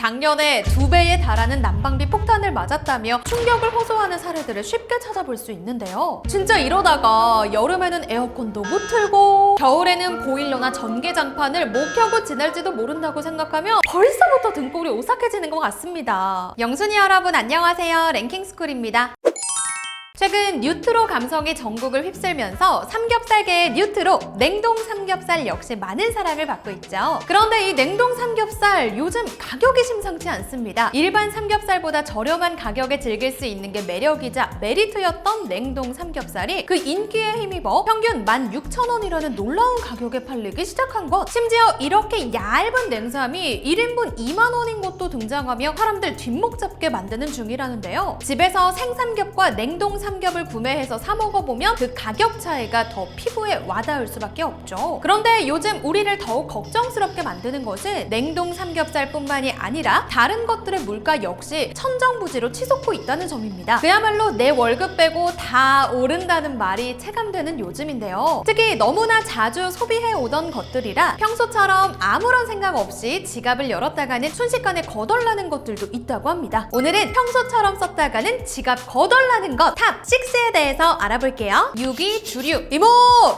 작년에 2배에 달하는 난방비 폭탄을 맞았다며 충격을 호소하는 사례들을 쉽게 찾아볼 수 있는데요. 진짜 이러다가 여름에는 에어컨도 못 틀고 겨울에는 보일러나 전기장판을 못 켜고 지낼지도 모른다고 생각하면 벌써부터 등골이 오싹해지는 것 같습니다. 영순이 여러분 안녕하세요. 랭킹스쿨입니다. 최근 뉴트로 감성이 전국을 휩쓸면서 삼겹살계의 뉴트로 냉동 삼겹살 역시 많은 사랑을 받고 있죠. 그런데 이 냉동 삼겹살 요즘 가격이 심상치 않습니다. 일반 삼겹살보다 저렴한 가격에 즐길 수 있는 게 매력이자 메리트였던 냉동 삼겹살이 그 인기에 힘입어 평균 16,000원이라는 놀라운 가격에 팔리기 시작한 것. 심지어 이렇게 얇은 냉삼이 1인분 2만원인 것도 등장하며 사람들 뒷목 잡게 만드는 중이라는데요. 집에서 생삼겹과 냉동 삼겹을 구매해서 사 먹어보면 그 가격 차이가 더 피부에 와닿을 수밖에 없죠. 그런데 요즘 우리를 더욱 걱정스럽게 만드는 것은 냉동 삼겹살뿐만이 아니라 다른 것들의 물가 역시 천정부지로 치솟고 있다는 점입니다. 그야말로 내 월급 빼고 다 오른다는 말이 체감되는 요즘인데요. 특히 너무나 자주 소비해 오던 것들이라 평소처럼 아무런 생각 없이 지갑을 열었다가는 순식간에 거덜나는 것들도 있다고 합니다. 오늘은 평소처럼 썼다가는 지갑 거덜나는 것 탑 6에 대해서 알아볼게요. 6위 주류. 이모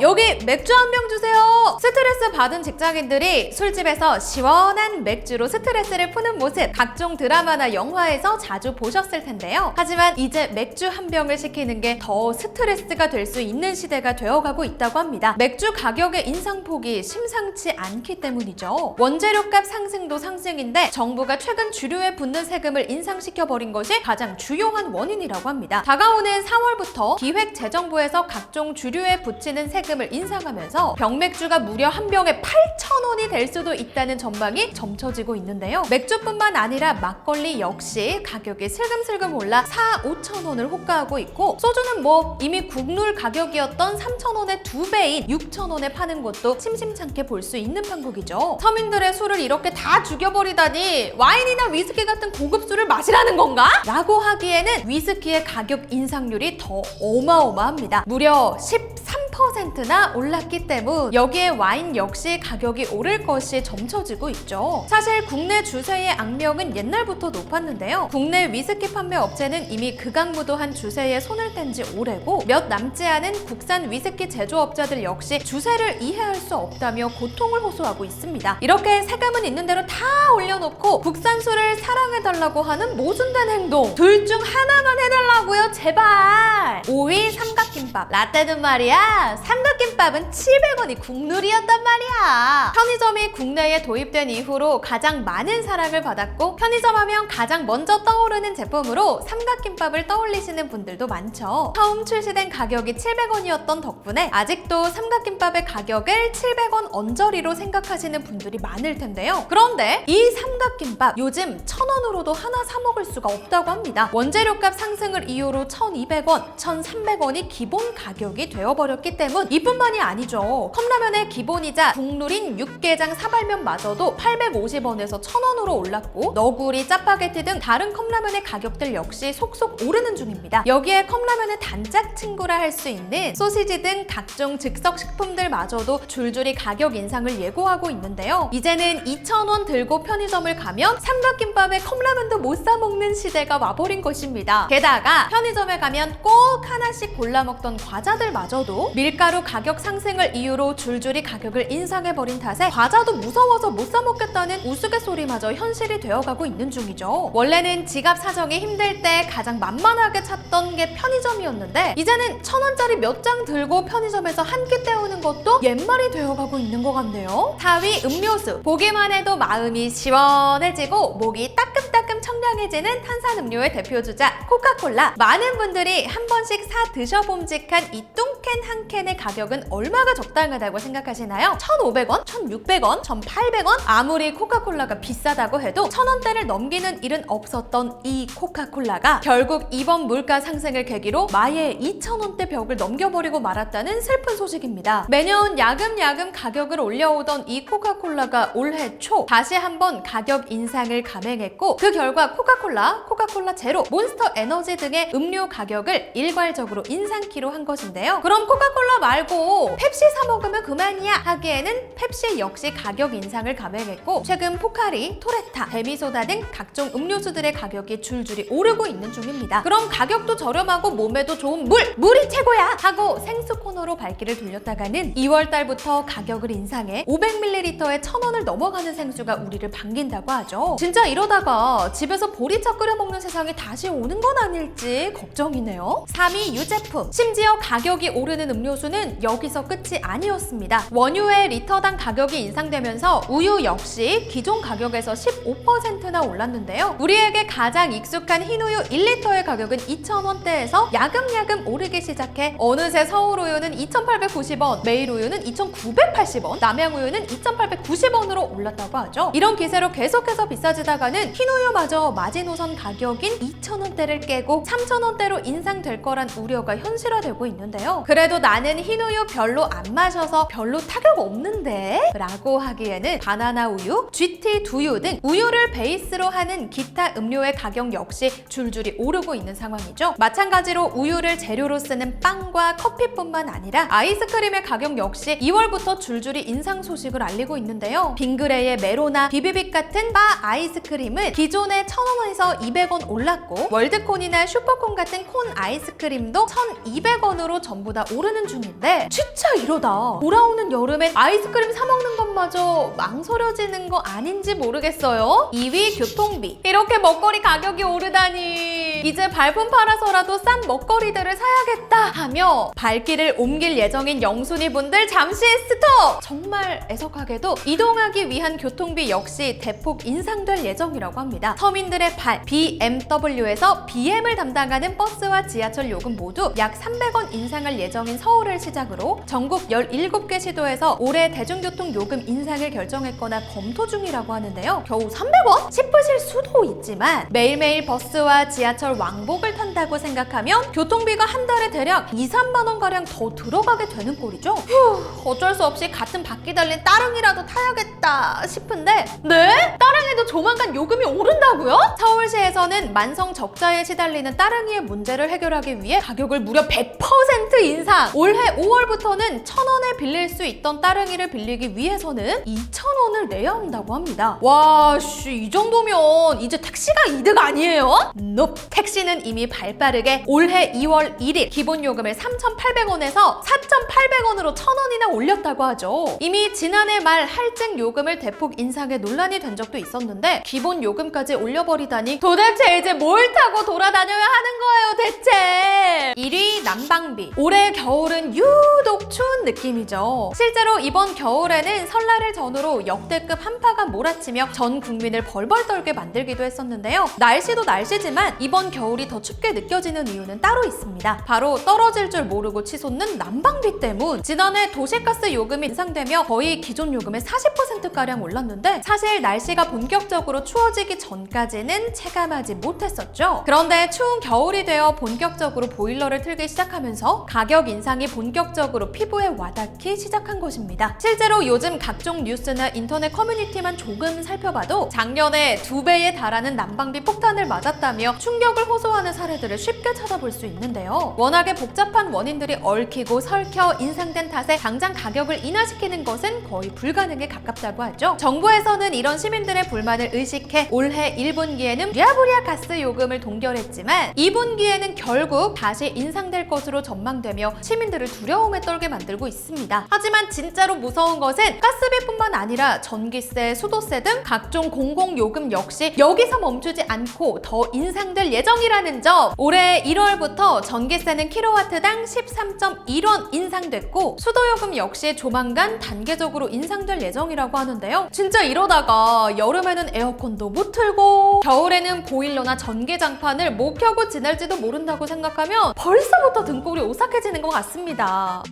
여기 맥주 한 병 주세요. 스트레스 받은 직장인들이 술집에서 시원한 맥주로 스트레스를 푸는 모습 각종 드라마나 영화에서 자주 보셨을 텐데요. 하지만 이제 맥주 한 병을 시키는 게 더 스트레스가 될 수 있는 시대가 되어가고 있다고 합니다. 맥주 가격의 인상폭이 심상치 않기 때문이죠. 원재료값 상승도 상승인데 정부가 최근 주류에 붙는 세금을 인상시켜버린 것이 가장 주요한 원인이라고 합니다. 다가오는 4월부터 기획재정부에서 각종 주류에 붙이는 세금을 인상하면서 병맥주가 무려 한 병에 8,000원이 될 수도 있다는 전망이 점쳐지고 있는데요. 맥주뿐만 아니라 막걸리 역시 가격이 슬금슬금 올라 4,000~5,000원을 호가하고 있고 소주는 뭐 이미 국룰 가격이었던 3,000원의 2배인 6,000원에 파는 것도 심심찮게 볼 수 있는 판국이죠. 서민들의 술을 이렇게 다 죽여버리다니 와인이나 위스키 같은 고급 술을 마시라는 건가? 라고 하기에는 위스키의 가격 인상률이 더 어마어마합니다. 무려 13%나 올랐기 때문 여기에 와인 역시 가격이 오를 것이 점쳐지고 있죠. 사실 국내 주세의 악명은 옛날부터 높았는데요. 국내 위스키 판매 업체는 이미 극악무도한 주세에 손을 뗀 지 오래고 몇 남지 않은 국산 위스키 제조업자들 역시 주세를 이해할 수 없다며 고통을 호소하고 있습니다. 이렇게 세금은 있는 대로 다 올려놓고 국산 술을 사랑해달라고 하는 모순된 행동 둘 중 하나만 해달라고요 제발. 5위 삼각김밥. 라떼는 말이야 삼각김밥은 700원이 국룰이었단 말이야. 편의점이 국내에 도입된 이후로 가장 많은 사랑을 받았고 편의점 하면 가장 먼저 떠오르는 제품으로 삼각김밥을 떠올리시는 분들도 많죠. 처음 출시된 가격이 700원이었던 덕분에 아직도 삼각김밥의 가격을 700원 언저리로 생각하시는 분들이 많을 텐데요. 그런데 이 삼각김밥 요즘 1,000원으로도 하나 사 먹을 수가 없다고 합니다. 원재료값 상승을 이유로 1,200원, 1,300원이 기본 가격이 되어버렸기 때문 이뿐만이 아니죠. 컵라면의 기본이자 국룰인 육개장 사발면마저도 850원에서 1,000원으로 올랐고 너구리, 짜파게티 등 다른 컵라면의 가격들 역시 속속 오르는 중입니다. 여기에 컵라면의 단짝 친구라 할 수 있는 소시지 등 각종 즉석식품들마저도 줄줄이 가격 인상을 예고하고 있는데요. 이제는 2,000원 들고 편의점을 가면 삼각김밥에 컵라면도 못 사 먹는 시대가 와버린 것입니다. 게다가 편의점에 가면 꼭 하나씩 골라 먹던 과자들마저도 밀가루 가격 상승을 이유로 줄줄이 가격을 인상해버린 탓에 과자도 무서워서 못 사 먹겠다는 우스갯소리마저 현실이 되어가고 있는 중이죠. 원래는 지갑 사정이 힘들 때 가장 만만하게 찾던 게 편의점이었는데 이제는 1,000원짜리 몇 장 들고 편의점에서 한 끼 때우는 것도 옛말이 되어가고 있는 것 같네요. 4위 음료수. 보기만 해도 마음이 시원해지고 목이 따끔따끔 청량해지는 탄산음료의 대표주자 코카콜라. 많은 분들이 한 번씩 사 드셔봄직한 이 뚱캔 한 캔의 가격은 얼마가 적당하다고 생각하시나요? 1,500원? 1,600원? 1,800원? 아무리 코카콜라가 비싸다고 해도 1,000원대를 넘기는 일은 없었던 이 코카콜라가 결국 이번 물가 상승을 계기로 마의 2,000원대 벽을 넘겨버리고 말았다는 슬픈 소식입니다. 매년 야금야금 가격을 올려오던 이 코카콜라가 올해 초 다시 한번 가격 인상을 감행했고 그 결과 코카콜라, 코카콜라 제로, 몬스터 에너지 등의 음료 가격을 일괄적으로 인상키로 한 것인데요. 그럼 코카콜라 코카콜라 말고 펩시 사 먹으면 그만이야 하기에는 펩시 역시 가격 인상을 감행했고 최근 포카리, 토레타, 데미소다 등 각종 음료수들의 가격이 줄줄이 오르고 있는 중입니다. 그럼 가격도 저렴하고 몸에도 좋은 물이 최고야 하고 생수 코너로 발길을 돌렸다가는 2월달부터 가격을 인상해 500ml에 1,000원을 넘어가는 생수가 우리를 반긴다고 하죠. 진짜 이러다가 집에서 보리차 끓여 먹는 세상이 다시 오는 건 아닐지 걱정이네요. 3위 유제품. 심지어 가격이 오르는 음료수는 여기서 끝이 아니었습니다. 원유의 리터당 가격이 인상되면서 우유 역시 기존 가격에서 15%나 올랐는데요. 우리에게 가장 익숙한 흰우유 1리터의 가격은 2,000원대에서 야금야금 오르기 시작해 어느새 서울우유는 2,890원, 매일우유는 2,980원, 남양우유는 2,890원으로 올랐다고 하죠. 이런 기세로 계속해서 비싸지다가는 흰우유마저 마지노선 가격인 2,000원대를 깨고 3,000원대로 인상될 거란 우려가 현실화되고 있는데요. 그래도 나는 흰우유 별로 안 마셔서 별로 타격 없는데? 라고 하기에는 바나나 우유, GT 두유 등 우유를 베이스로 하는 기타 음료의 가격 역시 줄줄이 오르고 있는 상황이죠. 마찬가지로 우유를 재료로 쓰는 빵과 커피뿐만 아니라 아이스크림의 가격 역시 2월부터 줄줄이 인상 소식을 알리고 있는데요. 빙그레의 메로나 비비빅 같은 바 아이스크림은 기존에 1,000원에서 200원 올랐고 월드콘이나 슈퍼콘 같은 콘 아이스크림도 1,200원으로 전부 다 오르는 중인데 진짜 이러다 돌아오는 여름엔 아이스크림 사 먹는 것마저 망설여지는 거 아닌지 모르겠어요. 2위 교통비. 이렇게 먹거리 가격이 오르다니 이제 발품 팔아서라도 싼 먹거리들을 사야겠다 하며 발길을 옮길 예정인 영순이 분들 잠시 스톱! 정말 애석하게도 이동하기 위한 교통비 역시 대폭 인상될 예정이라고 합니다. 서민들의 발 BMW에서 BM을 담당하는 버스와 지하철 요금 모두 약 300원 인상할 예정인 서울을 시작으로 전국 17개 시도에서 올해 대중교통 요금 인상을 결정했거나 검토 중이라고 하는데요. 겨우 300원? 싶으실 수도 있지만 매일매일 버스와 지하철 왕복을 탄다고 생각하면 교통비가 한 달에 대략 2, 3만 원가량 더 들어가게 되는 꼴이죠. 휴, 어쩔 수 없이 같은 바퀴 달린 따릉이라도 타야겠다 싶은데 네? 따릉이도 조만간 요금이 오른다고요? 서울시에서는 만성 적자에 시달리는 따릉이의 문제를 해결하기 위해 가격을 무려 100% 인상! 올해 5월부터는 1,000원에 빌릴 수 있던 따릉이를 빌리기 위해서는 2,000원을 내야 한다고 합니다. 와, 이 정도면 이제 택시가 이득 아니에요? nope. 택시는 이미 발빠르게 올해 2월 1일 기본 요금을 3,800원에서 4,800원으로 1,000원이나 올렸다고 하죠. 이미 지난해 말 할증 요금을 대폭 인상해 논란이 된 적도 있었는데 기본 요금까지 올려버리다니 도대체 이제 뭘 타고 돌아다녀야 하는 거예요 대체? 1위 난방비. 올해 겨울은 유독 추운 느낌이죠. 실제로 이번 겨울에는 설날을 전후로 역대급 한파가 몰아치며 전 국민을 벌벌 떨게 만들기도 했었는데요. 날씨도 날씨지만 이번 겨울이 더 춥게 느껴지는 이유는 따로 있습니다. 바로 떨어질 줄 모르고 치솟는 난방비 때문. 지난해 도시가스 요금이 인상되며 거의 기존 요금의 40%가량 올랐는데 사실 날씨가 본격적으로 추워지기 전까지는 체감하지 못했었죠. 그런데 추운 겨울이 되어 본격적으로 보일러를 틀기 시작하면서 가격 인상이 본격적으로 피부에 와닿기 시작한 것입니다. 실제로 요즘 각종 뉴스나 인터넷 커뮤니티만 조금 살펴봐도 작년에 2배에 달하는 난방비 폭탄을 맞았다며 충격을 호소하는 사례들을 쉽게 찾아볼 수 있는데요. 워낙에 복잡한 원인들이 얽히고 설켜 인상된 탓에 당장 가격을 인하시키는 것은 거의 불가능에 가깝다고 하죠. 정부에서는 이런 시민들의 불만을 의식해 올해 1분기에는 부랴부랴 가스 요금을 동결했지만 2분기에는 결국 다시 인상될 것으로 전망되며 시민들을 두려움에 떨게 만들고 있습니다. 하지만 진짜로 무서운 것은 가스비뿐만 아니라 전기세, 수도세 등 각종 공공요금 역시 여기서 멈추지 않고 더 인상될 예정이라는 점. 올해 1월부터 전기세는 킬로와트당 13.1원 인상됐고 수도요금 역시 조만간 단계적으로 인상될 예정이라고 하는데요. 진짜 이러다가 여름에는 에어컨도 못 틀고 겨울에는 보일러나 전기장판을 못 켜고 지낼지도 모른다고 생각하면 벌써부터 등골이 오싹해지는 것 같습니다.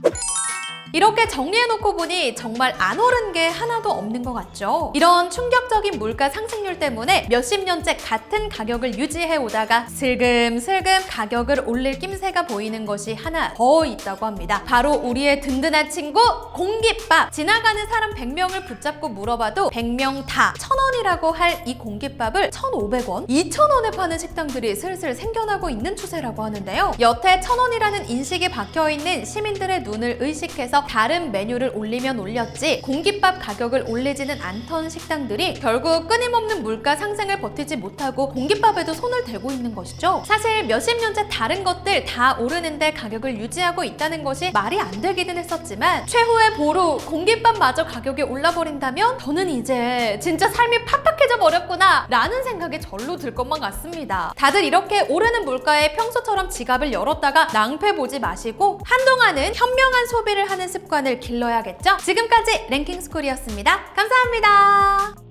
이렇게 정리해놓고 보니 정말 안 오른 게 하나도 없는 것 같죠? 이런 충격적인 물가 상승률 때문에 몇십 년째 같은 가격을 유지해 오다가 슬금슬금 가격을 올릴 낌새가 보이는 것이 하나 더 있다고 합니다. 바로 우리의 든든한 친구 공깃밥. 지나가는 사람 100명을 붙잡고 물어봐도 100명 다 1,000원이라고 할 이 공깃밥을 1,500원, 2,000원에 파는 식당들이 슬슬 생겨나고 있는 추세라고 하는데요. 여태 1,000원이라는 인식이 박혀있는 시민들의 눈을 의식해서 다른 메뉴를 올리면 올렸지 공깃밥 가격을 올리지는 않던 식당들이 결국 끊임없는 물가 상승을 버티지 못하고 공깃밥에도 손을 대고 있는 것이죠. 사실 몇십 년째 다른 것들 다 오르는데 가격을 유지하고 있다는 것이 말이 안 되기는 했었지만 최후의 보루 공깃밥마저 가격이 올라버린다면 저는 이제 진짜 삶이 팍팍해져 버렸구나 라는 생각이 절로 들 것만 같습니다. 다들 이렇게 오르는 물가에 평소처럼 지갑을 열었다가 낭패 보지 마시고 한동안은 현명한 소비를 하는 습관을 길러야겠죠? 지금까지 랭킹스쿨이었습니다. 감사합니다.